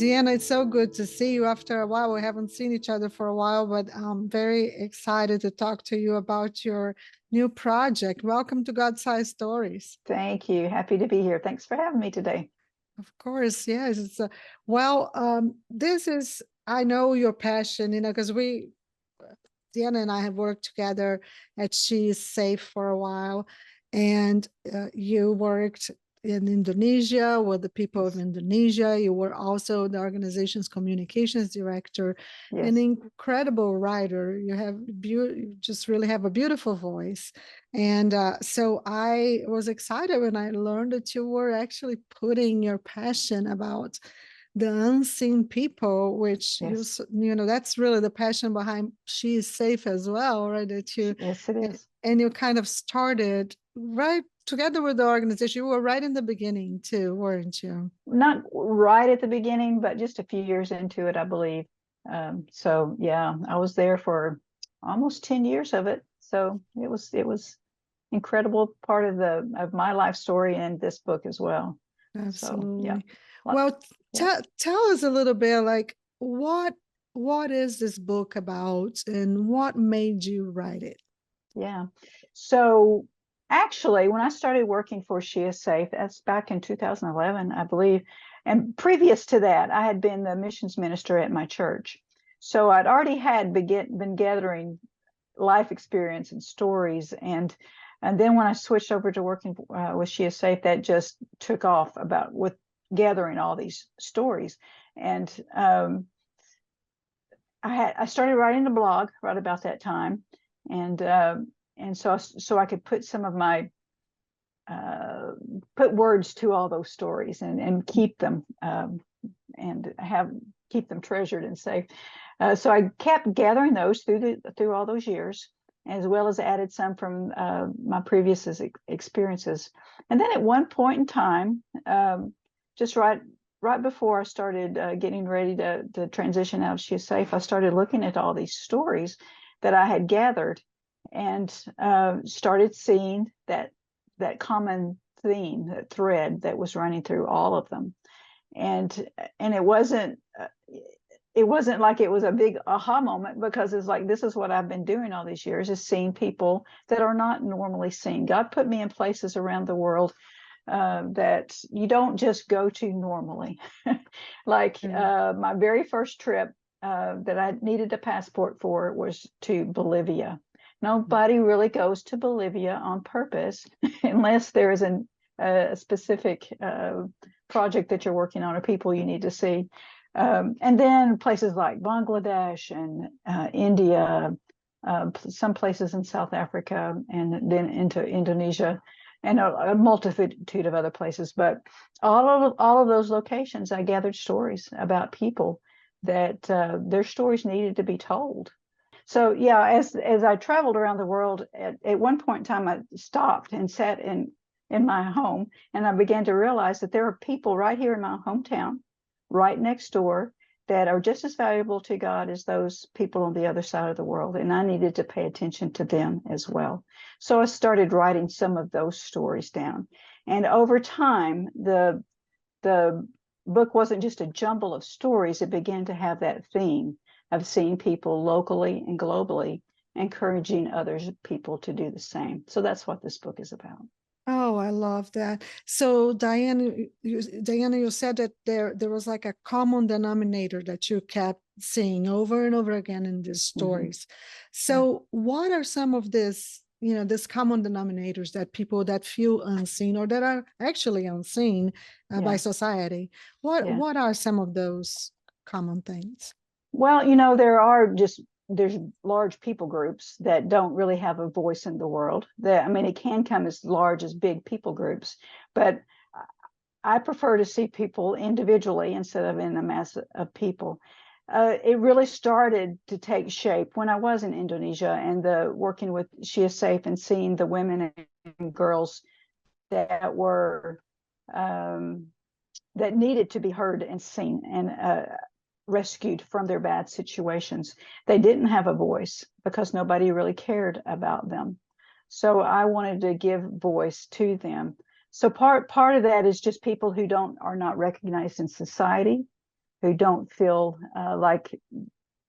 DeAnna, it's so good to see you after a while. We haven't seen each other for a while, but I'm very excited to talk to you about your new project. Welcome to God-Sized Stories. Thank you. Happy to be here. Thanks for having me today. Of course, yes. It's this is, I know your passion, because DeAnna and I have worked together at She is Safe for a while, and you worked in Indonesia with the people of Indonesia. You were also the organization's communications director, an incredible writer. You just really have a beautiful voice. And so I was excited when I learned that you were actually putting your passion about the unseen people, which that's really the passion behind She is Safe as well, right? Yes, it is. And you kind of started right together with the organization. You were right in the beginning too, weren't you? Not right at the beginning, but just a few years into it, I believe. So yeah, I was there for almost 10 years of it. So it was incredible part of my life story and this book as well. Absolutely. So, yeah. Well, tell us a little bit, like what is this book about and what made you write it? Yeah. So actually, when I started working for She is Safe, that's back in 2011, I believe. And previous to that, I had been the missions minister at my church. So I'd already been gathering life experience and stories. And then when I switched over to working with She is Safe, that just took off with gathering all these stories. And I started writing a blog right about that time. And so I could put some of my put words to all those stories and keep them and keep them treasured and safe. So I kept gathering those through all those years, as well as added some from my previous experiences. And then at one point in time, just right before I started getting ready to transition out of She is Safe, I started looking at all these stories that I had gathered and started seeing that common theme, that thread that was running through all of them. And it wasn't like it was a big aha moment, because it's like, this is what I've been doing all these years, is seeing people that are not normally seen. God put me in places around the world that you don't just go to normally. Like my very first trip that I needed a passport for was to Bolivia. Nobody really goes to Bolivia on purpose unless there is a specific project that you're working on or people you need to see. And then places like Bangladesh and India, some places in South Africa, and then into Indonesia, and a multitude of other places. But all of those locations, I gathered stories about people that their stories needed to be told. So yeah, as I traveled around the world, at one point in time, I stopped and sat in my home, and I began to realize that there are people right here in my hometown, right next door, that are just as valuable to God as those people on the other side of the world, and I needed to pay attention to them as well. So I started writing some of those stories down, and over time, the book wasn't just a jumble of stories. It began to have that theme of seeing people locally and globally, encouraging others people to do the same. So that's what this book is about. Oh, I love that. So DeAnna, you said that there was like a common denominator that you kept seeing over and over again in these stories. So what are some of these common denominators that people that feel unseen or that are actually unseen by society? What are some of those common things? Well, there's large people groups that don't really have a voice in the world. It can come as large as big people groups, but I prefer to see people individually instead of in a mass of people. It really started to take shape when I was in Indonesia and working with She is Safe and seeing the women and girls that were that needed to be heard and seen and rescued from their bad situations. They didn't have a voice because nobody really cared about them. So I wanted to give voice to them. So part of that is just people who are not recognized in society, who don't feel like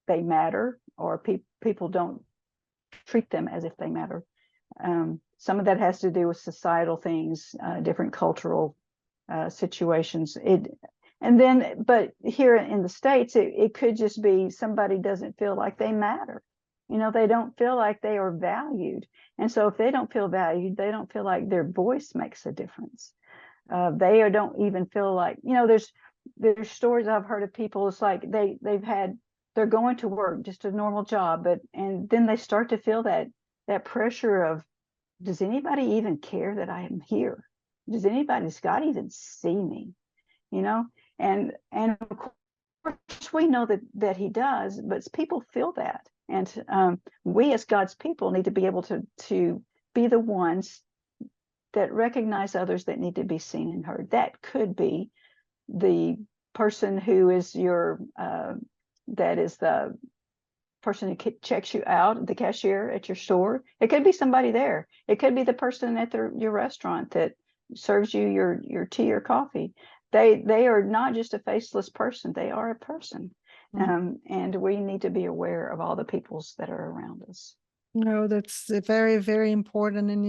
they matter, or people don't treat them as if they matter. Some of that has to do with societal things, different cultural situations. But here in the States, it could just be somebody doesn't feel like they matter. They don't feel like they are valued. And so if they don't feel valued, they don't feel like their voice makes a difference. They don't even feel like, there's stories I've heard of people. It's like they're going to work, just a normal job, and then they start to feel that pressure of, does anybody even care that I am here? Does God even see me? And of course we know that he does, but people feel that. And we as God's people need to be able to be the ones that recognize others that need to be seen and heard. That could be the person who is that is the person who checks you out, the cashier at your store. It could be somebody there. It could be the person at your restaurant that serves you your tea or coffee. They are not just a faceless person. They are a person. And we need to be aware of all the peoples that are around us. No, that's very, very important. And,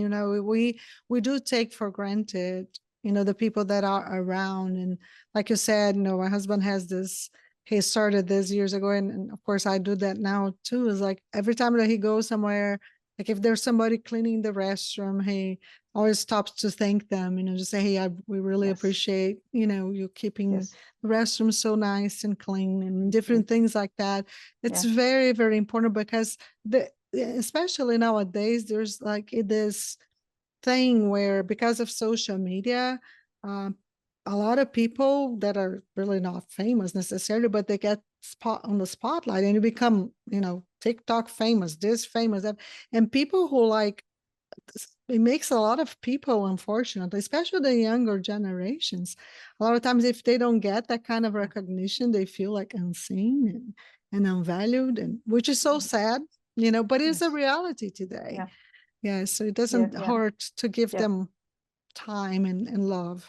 we do take for granted, the people that are around. And like you said, my husband has this, he started this years ago. And of course I do that now too. It's like every time that he goes somewhere, like if there's somebody cleaning the restroom, he always stops to thank them, just say, hey, we really appreciate, you keeping the restroom so nice and clean, and different things like that. It's very, very important, because especially nowadays, there's like this thing where, because of social media, a lot of people that are really not famous necessarily, but they get on the spotlight, and you become, TikTok famous, this famous, that, and people who it makes a lot of people, unfortunately, especially the younger generations, a lot of times, if they don't get that kind of recognition, they feel like unseen and unvalued, and which is so sad, but it's a reality today. So it doesn't hurt to give them time and love.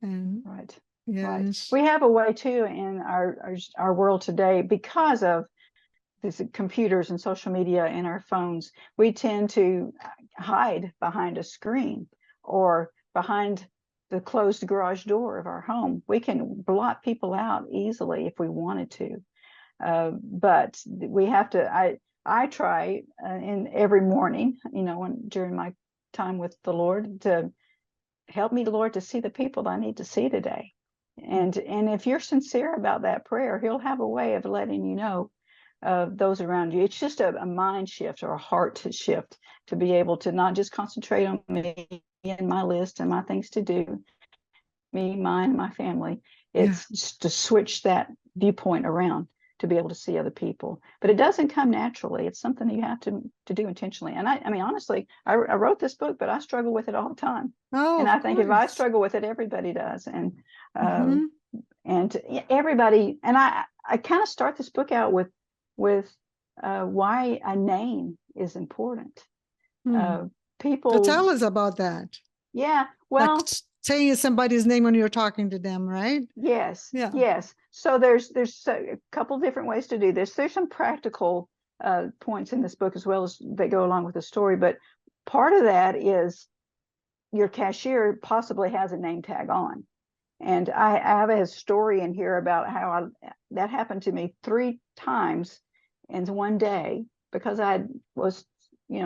And right. Yes. We have a way too in our world today, because of these computers and social media and our phones. We tend to hide behind a screen or behind the closed garage door of our home. We can blot people out easily if we wanted to, but we have to. I try in every morning, during my time with the Lord, to help me, Lord, to see the people I need to see today. And if you're sincere about that prayer, he'll have a way of letting you know those around you. It's just a mind shift or a heart shift to be able to not just concentrate on me and my list and my things to do, me, mine, my family. It's just to switch that viewpoint around to be able to see other people. But it doesn't come naturally. It's something you have to do intentionally. And I mean, honestly, I wrote this book, but I struggle with it all the time. And I think if I struggle with it, everybody does. And everybody, and I kind of start this book out with why a name is important. People, so tell us about that. Well, like saying somebody's name when you're talking to them, right? Yes. So there's a couple different ways to do this. There's some practical points in this book as well as that go along with the story, but part of that is your cashier possibly has a name tag on. And I have a story in here about how that happened to me 3 times in one day, because I was,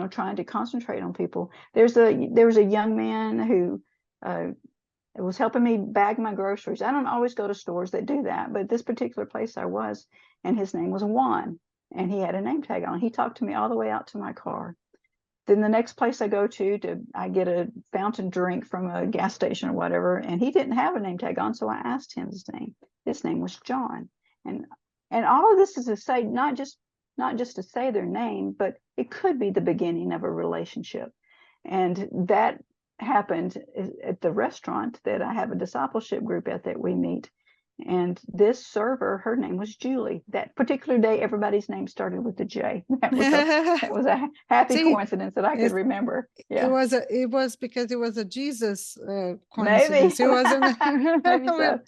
trying to concentrate on people. There was a young man who was helping me bag my groceries. I don't always go to stores that do that, but this particular place I was, and his name was Juan, and he had a name tag on. He talked to me all the way out to my car. Then the next place I go to I get a fountain drink from a gas station or whatever, and he didn't have a name tag on, so I asked him his name. His name was John. And all of this is to say, not just to say their name, but it could be the beginning of a relationship. And that happened at the restaurant that I have a discipleship group at that we meet. And this server, her name was Julie. That particular day, everybody's name started with a J. That was a happy coincidence that I could remember. It was because it was a Jesus coincidence. Maybe. It wasn't. Maybe so.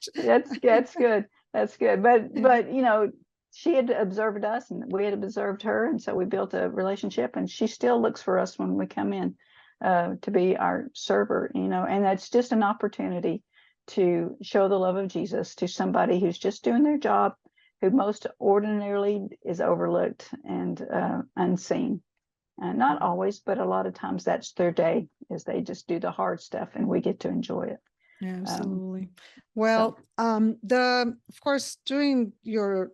That's good. That's good. But you know, she had observed us and we had observed her, and so we built a relationship, and she still looks for us when we come in to be our server, you know, and that's just an opportunity to show the love of Jesus to somebody who's just doing their job, who most ordinarily is overlooked and unseen. And not always, but a lot of times that's their day, is they just do the hard stuff and we get to enjoy it. Yeah, absolutely. Well, of course, during your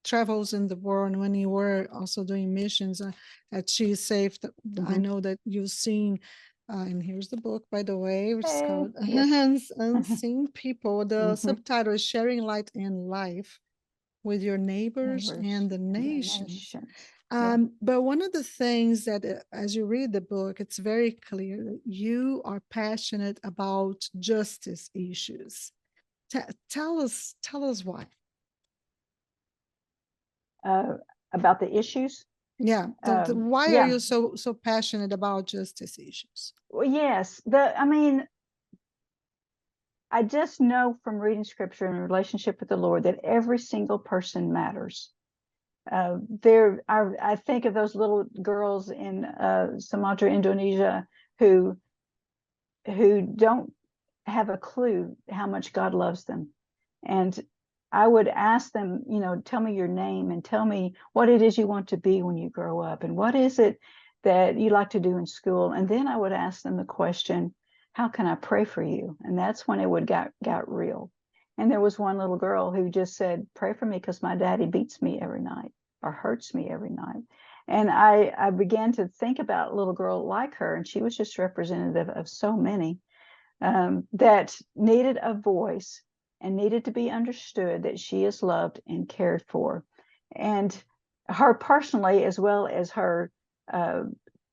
travels in the world, when you were also doing missions at She's Safe, I know that you've seen, and here's the book, by the way, which is called Yes. Unseen People. The subtitle is Sharing Light and Life with Your Neighbors and the Nations. But one of the things that, as you read the book, it's very clear that you are passionate about justice issues. Tell us why. About the issues. Yeah. Why are you so passionate about justice issues? Well, yes. I mean, I just know from reading scripture and relationship with the Lord that every single person matters. I think of those little girls in Sumatra, Indonesia, who don't have a clue how much God loves them. And I would ask them, you know, tell me your name and tell me what it is you want to be when you grow up, and what is it that you like to do in school. And then I would ask them the question, how can I pray for you? And that's when it would got real. And there was one little girl who just said, pray for me because my daddy beats me every night or hurts me every night. And I began to think about a little girl like her, and she was just representative of so many that needed a voice and needed to be understood, that she is loved and cared for. And her personally, as well as her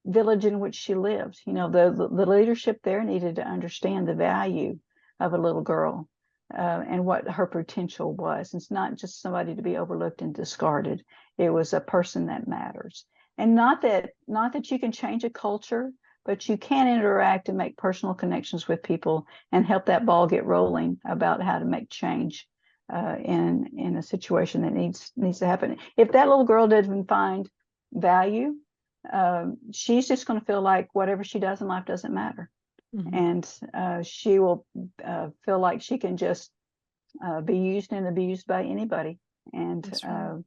village in which she lived, you know, the leadership there needed to understand the value of a little girl and what her potential was. It's not just somebody to be overlooked and discarded. It was a person that matters. And not that you can change a culture, but you can interact and make personal connections with people and help that ball get rolling about how to make change in a situation that needs to happen. If that little girl doesn't find value, she's just going to feel like whatever she does in life doesn't matter. And she will feel like she can just be used and abused by anybody. And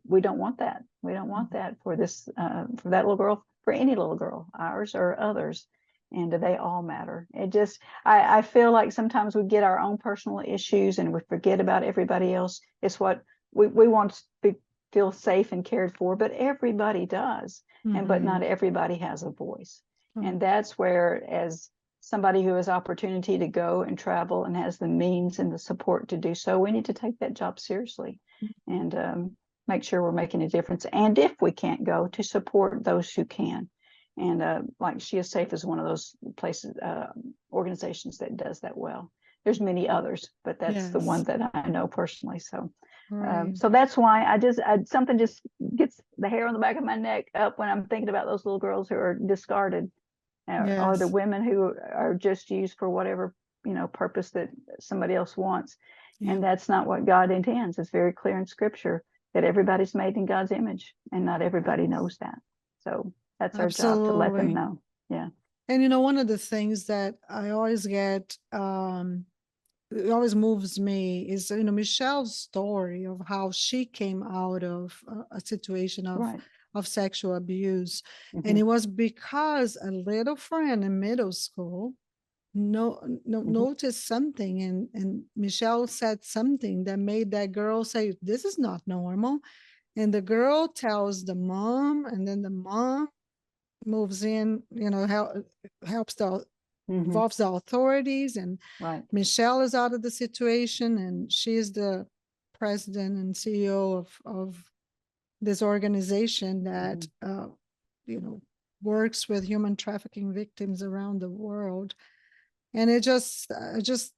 we don't want that. We don't want that for this, for that little girl, for any little girl, ours or others. And they all matter. It just, I feel like sometimes we get our own personal issues and we forget about everybody else. It's what we want to feel safe and cared for, but everybody does. But not everybody has a voice. And that's where, as somebody who has opportunity to go and travel and has the means and the support to do so, we need to take that job seriously and make sure we're making a difference. And if we can't go, to support those who can. And like She Is Safe is one of those places, organizations that does that well. There's many others, but that's the one that I know personally. So, so that's why something just gets the hair on the back of my neck up when I'm thinking about those little girls who are discarded, or the women who are just used for whatever, you know, purpose that somebody else wants. And that's not what God intends. It's very clear in scripture that everybody's made in God's image, and not everybody knows that. So that's our job to let them know. Yeah. And you know, one of the things that I always get, it always moves me, is, you know, Michelle's story of how she came out of a situation of sexual abuse. And it was because a little friend in middle school noticed something, and Michelle said something that made that girl say, this is not normal. And the girl tells the mom, and then the mom moves in, you know, helps involves the authorities, and Michelle is out of the situation, and she's the president and CEO of this organization that you know, works with human trafficking victims around the world. And it just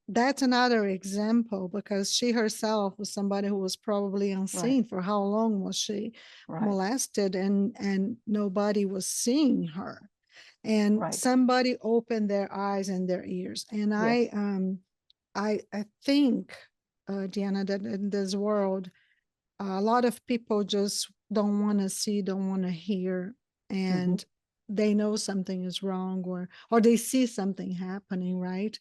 that's another example, because she herself was somebody who was probably unseen. For how long was she molested, and nobody was seeing her, and somebody opened their eyes and their ears. And I think DeAnna, that in this world, a lot of people just don't want to see, don't want to hear, Mhm. and they know something is wrong, or they see something happening, right?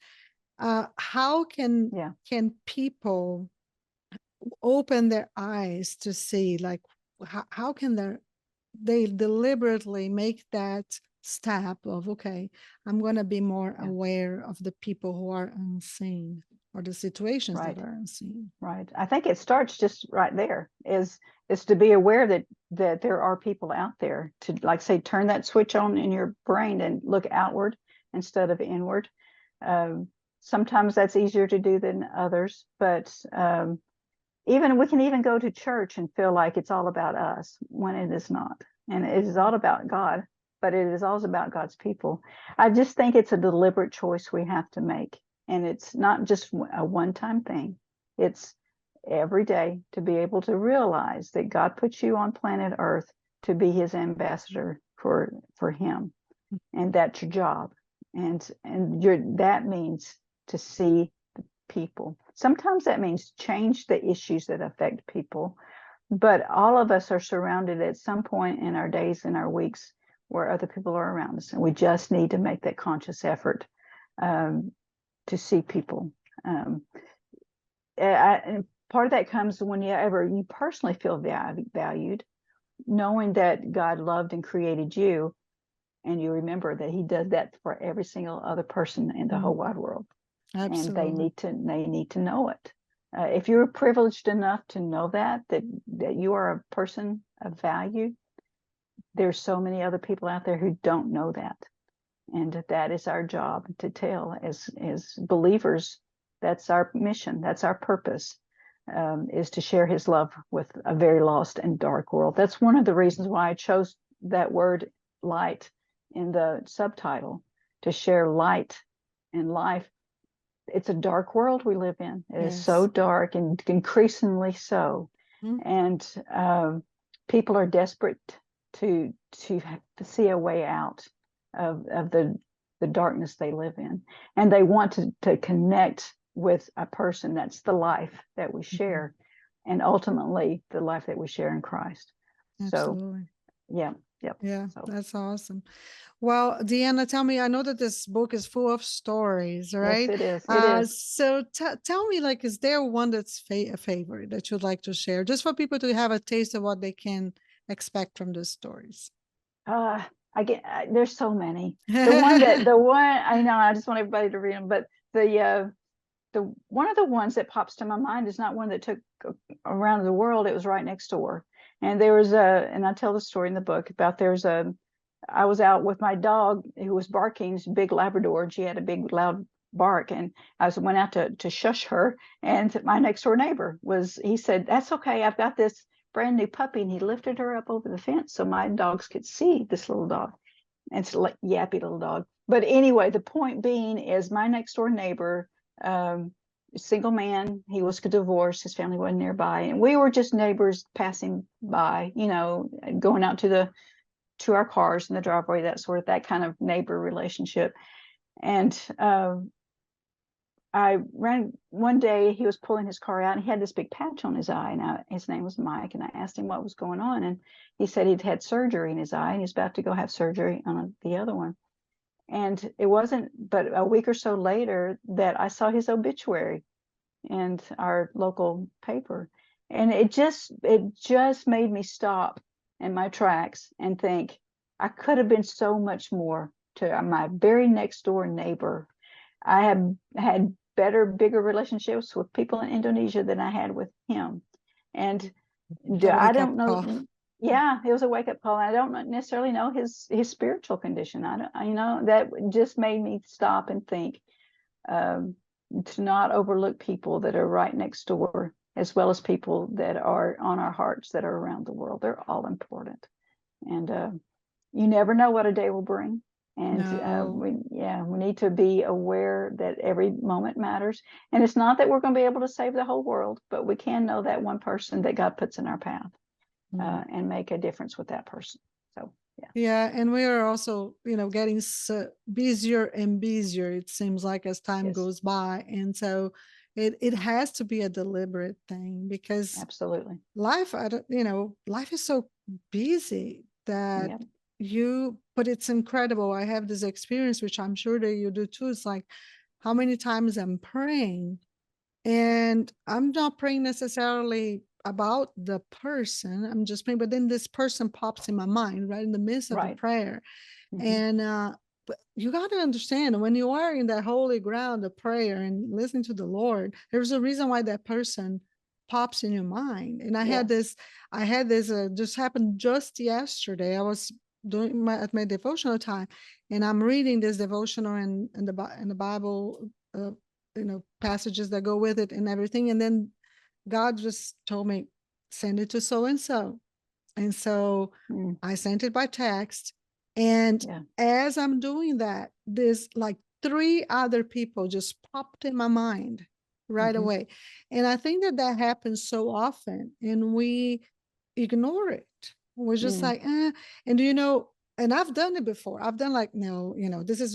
How Yeah. can people open their eyes to see, like, how can they deliberately make that step of, okay, I'm going to be more Yeah. aware of the people who are unseen, or the situations that Right. are unseen? Right. I think it starts just right there, is to be aware that there are people out there, to, like, say, turn that switch on in your brain and look outward instead of inward. Um, Sometimes that's easier to do than others, but even we can even go to church and feel like it's all about us when it is not. And it is all about God, but it is also about God's people. I just think it's a deliberate choice we have to make. And it's not just a one-time thing. It's every day, to be able to realize that God put you on planet Earth to be his ambassador for him. And that's your job. And that means to see people. Sometimes that means change the issues that affect people, but all of us are surrounded at some point in our days and our weeks where other people are around us, and we just need to make that conscious effort um, to see people. And part of that comes whenever you personally feel valued, knowing that God loved and created you, and you remember that he does that for every single other person in the whole wide world, and they Absolutely. need to know it. If you're privileged enough to know that you are a person of value, there's so many other people out there who don't know that, and that is our job to tell as believers. That's our mission. That's our purpose. Is to share his love with a very lost and dark world. That's one of the reasons why I chose that word light in the subtitle, to share light and life. It's a dark world we live in. It is so Yes. dark, and increasingly so. Mm. And people are desperate to see a way out of the darkness they live in, and they want to connect with a person that's the life that we share, and ultimately the life that we share in Christ. So Absolutely. yeah, yep. Yeah, So that's awesome. Well, DeAnna, tell me, I know that this book is full of stories, yes, right? it is. It is. So tell me, like, is there one that's a favorite that you'd like to share, just for people to have a taste of what they can expect from the stories? Uh, there's so many. The one I know, I just want everybody to read them, but the one of the ones that pops to my mind is not one that took around the world. It was right next door, and there was and I tell the story in the book about, I was out with my dog who was barking, this big Labrador, and she had a big loud bark, and went out to shush her, and my next door neighbor he said, "That's okay, I've got this brand new puppy," and he lifted her up over the fence so my dogs could see this little dog. And it's like yappy little dog. But anyway, the point being is, my next door neighbor, um, single man, he was divorced, his family wasn't nearby, and we were just neighbors passing by, going out to our cars in the driveway, that kind of neighbor relationship. And I ran one day, he was pulling his car out, and he had this big patch on his eye. Now, his name was Mike, and I asked him what was going on, and he said he'd had surgery in his eye, and he's about to go have surgery on the other one. And it wasn't but a week or so later that I saw his obituary in our local paper. And it just made me stop in my tracks and think, I could have been so much more to my very next door neighbor. I have had better, bigger relationships with people in Indonesia than I had with him. And A I wake up don't call. know. Yeah, it was a wake up call. I don't necessarily know his spiritual condition. I don't, that just made me stop and think, um, to not overlook people that are right next door, as well as people that are on our hearts that are around the world. They're all important, and you never know what a day will bring. And No. we need to be aware that every moment matters. And it's not that we're going to be able to save the whole world, but we can know that one person that God puts in our path, and make a difference with that person. So yeah. Yeah, and we are also, getting busier and busier, it seems like, as time Yes. goes by. And so it has to be a deliberate thing, because Absolutely. life, I don't, life is so busy that Yeah. but it's incredible. I have this experience, which I'm sure that you do too. It's like how many times I'm praying, and I'm not praying necessarily about the person. I'm just praying, but then this person pops in my mind right in the midst of the Right. prayer. Mm-hmm. And but you got to understand, when you are in that holy ground of prayer and listening to the Lord, there's a reason why that person pops in your mind. And I had this just happened just yesterday. I was doing my devotional time, and I'm reading this devotional in the Bible, passages that go with it and everything. And then God just told me, send it to so and so. And so I sent it by text. And as I'm doing that, there's like 3 other people just popped in my mind right away. And I think that happens so often, and we ignore it. We're just like, eh. And and I've done it before. I've done like, no,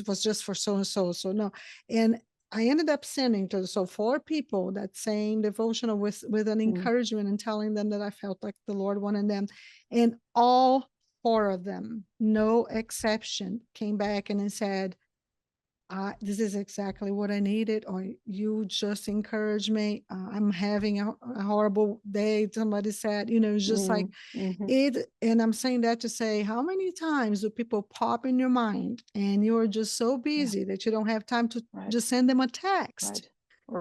was just for so and so. So no. And I ended up sending to 4 people that same devotional with an encouragement and telling them that I felt like the Lord wanted them. And all 4 of them, no exception, came back and said, this is exactly what I needed, or you just encouraged me. I'm having a horrible day. Somebody said, it's just like it. And I'm saying that to say, how many times do people pop in your mind and you're just so busy that you don't have time to just send them a text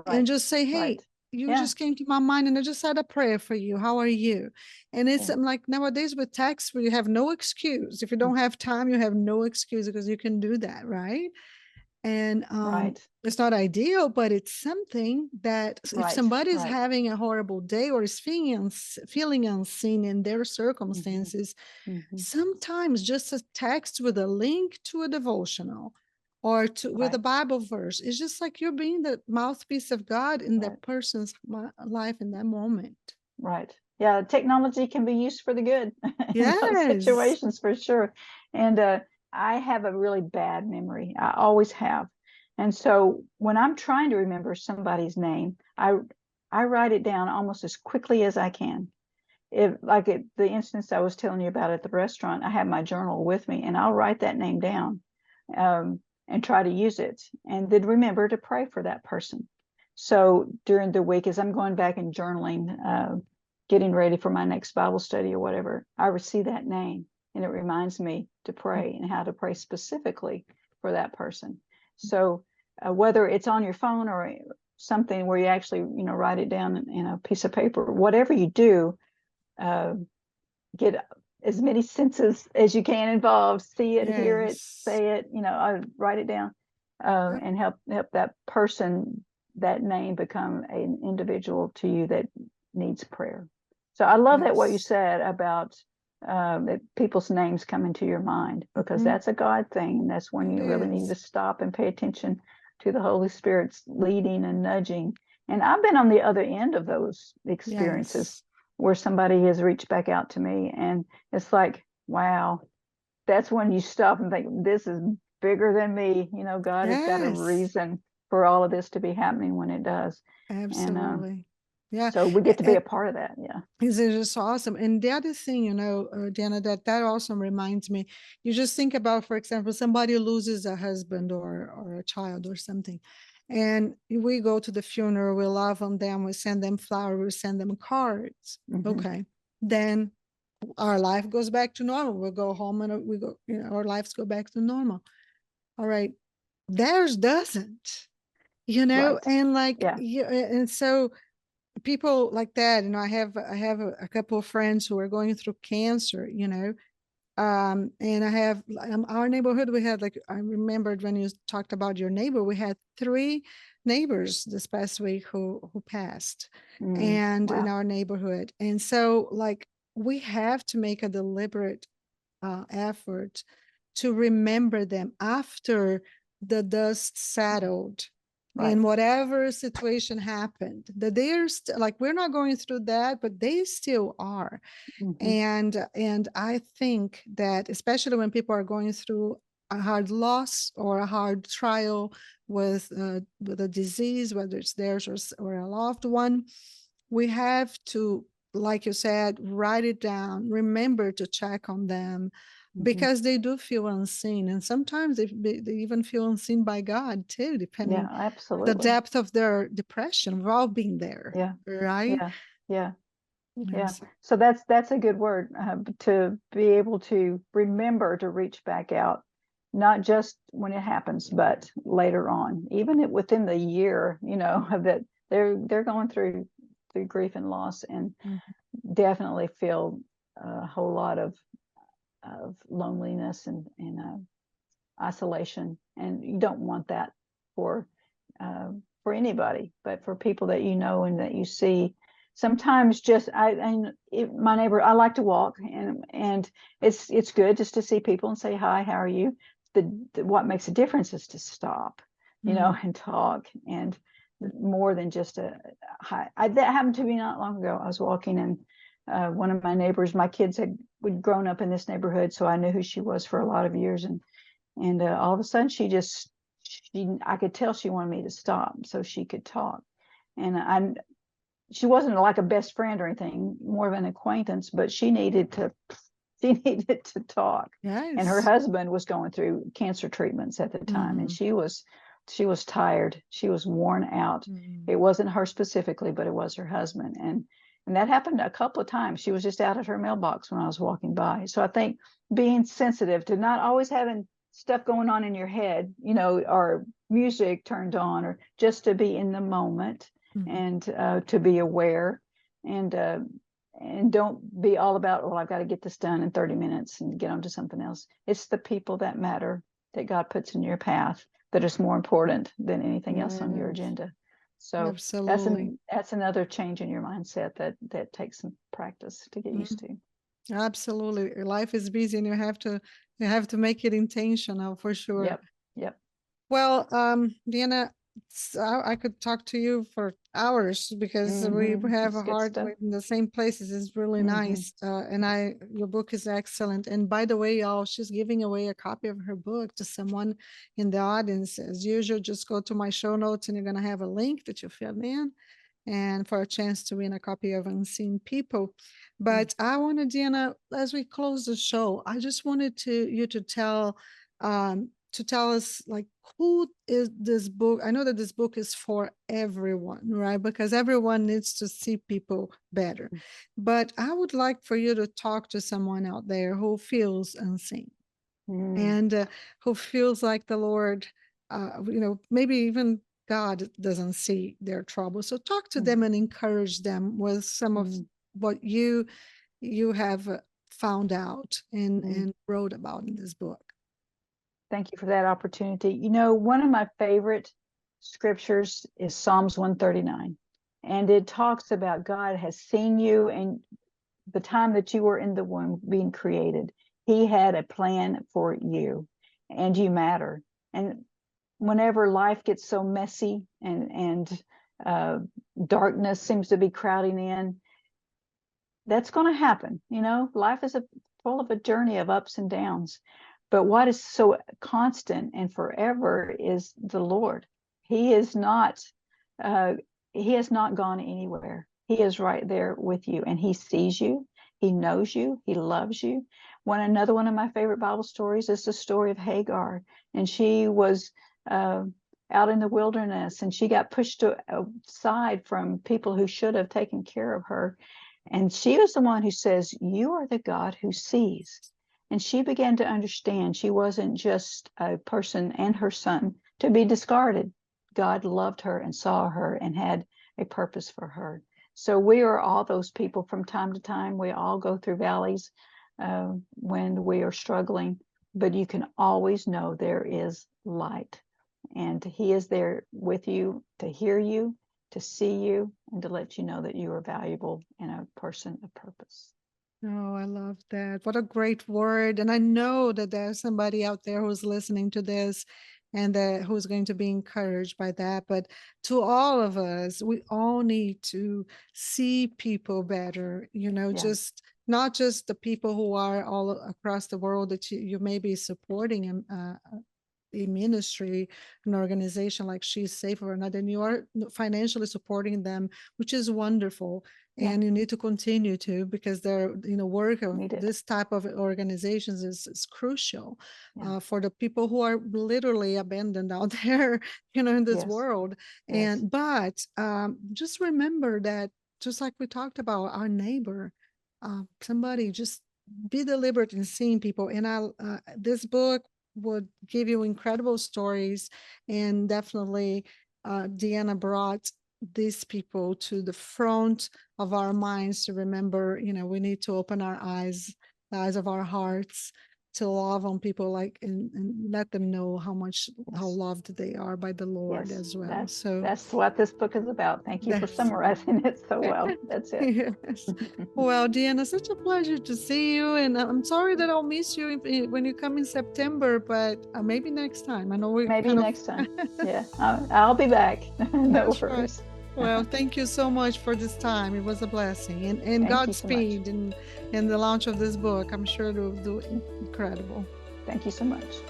and just say, hey, you just came to my mind and I just said a prayer for you. How are you? And it's like nowadays with text, we have no excuse. If you don't have time, you have no excuse, because you can do that, right? And it's not ideal, but it's something that if somebody is having a horrible day or is feeling unseen in their circumstances, sometimes just a text with a link to a devotional or with a Bible verse, it's just like you're being the mouthpiece of God in that person's life in that moment. Right. Yeah, technology can be used for the good in those Yes. situations, for sure. And I have a really bad memory. I always have. And so when I'm trying to remember somebody's name, I write it down almost as quickly as I can. If like the instance I was telling you about at the restaurant, I have my journal with me, and I'll write that name down and try to use it, and then remember to pray for that person. So during the week, as I'm going back and journaling, getting ready for my next Bible study or whatever, I would see that name, and it reminds me to pray and how to pray specifically for that person. So whether it's on your phone or something where you actually, write it down in a piece of paper, whatever you do, get as many senses as you can involved, see it, hear it, say it, I write it down, and help that person, that name, become an individual to you that needs prayer. So I love that what you said about that people's names come into your mind, because that's a God thing. And that's when you really need to stop and pay attention to the Holy Spirit's leading and nudging. And I've been on the other end of those experiences where somebody has reached back out to me, and it's like, wow, that's when you stop and think, this is bigger than me. God has got a reason for all of this to be happening when it does. Absolutely. And, so we get to be a part of that. Yeah. It's just awesome. And the other thing, DeAnna, that also reminds me, you just think about, for example, somebody loses a husband or a child or something. And we go to the funeral, we love on them, we send them flowers, we send them cards. Okay. Then our life goes back to normal. We'll go home and we go, our lives go back to normal. All right. Theirs doesn't, and like, and so people like that, I have a couple of friends who are going through cancer, and I have our neighborhood, we had, like, I remembered when you talked about your neighbor, we had 3 neighbors this past week who passed, and in our neighborhood. And so, like, we have to make a deliberate effort to remember them after the dust settled. In whatever situation happened, that they're like, we're not going through that, but they still are. And I think that especially when people are going through a hard loss or a hard trial with a disease, whether it's theirs or a loved one, we have to, like you said, write it down, remember to check on them, because they do feel unseen, and sometimes they even feel unseen by God too, depending Yeah, the absolutely. depth of their depression. We've all been there, Yeah, right? yeah, yeah, yeah. Yes. So that's a good word, to be able to remember to reach back out, not just when it happens, but later on, even within the year, that they're going through grief and loss, and Mhm. definitely feel a whole lot of loneliness and isolation, and you don't want that for anybody, but for people that you know and that you see. Sometimes just my neighbor, I like to walk, and it's good just to see people and say hi, how are you? What makes a difference is to stop, and talk, and more than just a hi. That happened to me not long ago. I was walking, and one of my neighbors, my kids had grown up in this neighborhood, so I knew who she was for a lot of years, and all of a sudden I could tell she wanted me to stop so she could talk. And she wasn't like a best friend or anything, more of an acquaintance, but she needed to talk. And her Yes. husband was going through cancer treatments at the time, and she was tired. She was worn out. It wasn't her specifically, but it was her husband. And that happened a couple of times. She was just out at her mailbox when I was walking by. So I think being sensitive to not always having stuff going on in your head, or music turned on, or just to be in the moment, and to be aware, and don't be all about, well, I've got to get this done in 30 minutes and get on to something else. It's the people that matter that God puts in your path that is more important than anything else on your Yes, agenda. So absolutely. that's another change in your mindset that takes some practice to get used to. Absolutely. Life is busy and you have to make it intentional for sure. Yep. Yep. Well, DeAnna, I could talk to you for hours because we have It's a good heart stuff. in the same places. It's really nice. And your book is excellent. And by the way, y'all, she's giving away a copy of her book to someone in the audience. As usual, just go to my show notes and you're going to have a link that you fill in and for a chance to win a copy of Unseen People. But I wanted, DeAnna, as we close the show, I just wanted you to tell us, like, who is this book? I know that this book is for everyone, right? Because everyone needs to see people better. But I would like for you to talk to someone out there who feels unseen and who feels like the Lord, maybe even God doesn't see their trouble. So talk to them and encourage them with some of what you have found out and wrote about in this book. Thank you for that opportunity. One of my favorite scriptures is Psalms 139. And it talks about God has seen you and the time that you were in the womb being created. He had a plan for you, and you matter. And whenever life gets so messy and darkness seems to be crowding in, that's going to happen. Life is full of a journey of ups and downs. But what is so constant and forever is the Lord. He is not. He has not gone anywhere. He is right there with you, and He sees you. He knows you. He loves you. Another one of my favorite Bible stories is the story of Hagar, and she was out in the wilderness, and she got pushed aside from people who should have taken care of her. And she was the one who says, "You are the God who sees." And she began to understand she wasn't just a person and her son to be discarded. God loved her and saw her and had a purpose for her. So we are all those people from time to time. We all go through valleys when we are struggling, but you can always know there is light. And He is there with you to hear you, to see you, and to let you know that you are valuable and a person of purpose. Oh, I love that. What a great word. And I know that there's somebody out there who's listening to this and who's going to be encouraged by that. But to all of us, we all need to see people better, Yeah. just not just the people who are all across the world that you may be supporting a ministry, an organization like She's Safe or another, and you are financially supporting them, which is wonderful. Yeah. And you need to continue to, because their work of Need it. this type of organizations is crucial Yeah. for the people who are literally abandoned out there, in this Yes. world. Yes. But just remember that, just like we talked about our neighbor, somebody just be deliberate in seeing people. And this book would give you incredible stories, and definitely DeAnna brought these people to the front of our minds to remember, we need to open our eyes, the eyes of our hearts, to love on people, like, and let them know how loved they are by the Lord as well. That's what this book is about. Thank you for summarizing it so well. That's it. Yes. Well, DeAnna, such a pleasure to see you, and I'm sorry that I'll miss you when you come in September, but maybe next time. I know maybe next time. Yeah, I'll be back. No worries. Right. Well, thank you so much for this time. It was a blessing, and Godspeed in the launch of this book. I'm sure it will do incredible. Thank you so much.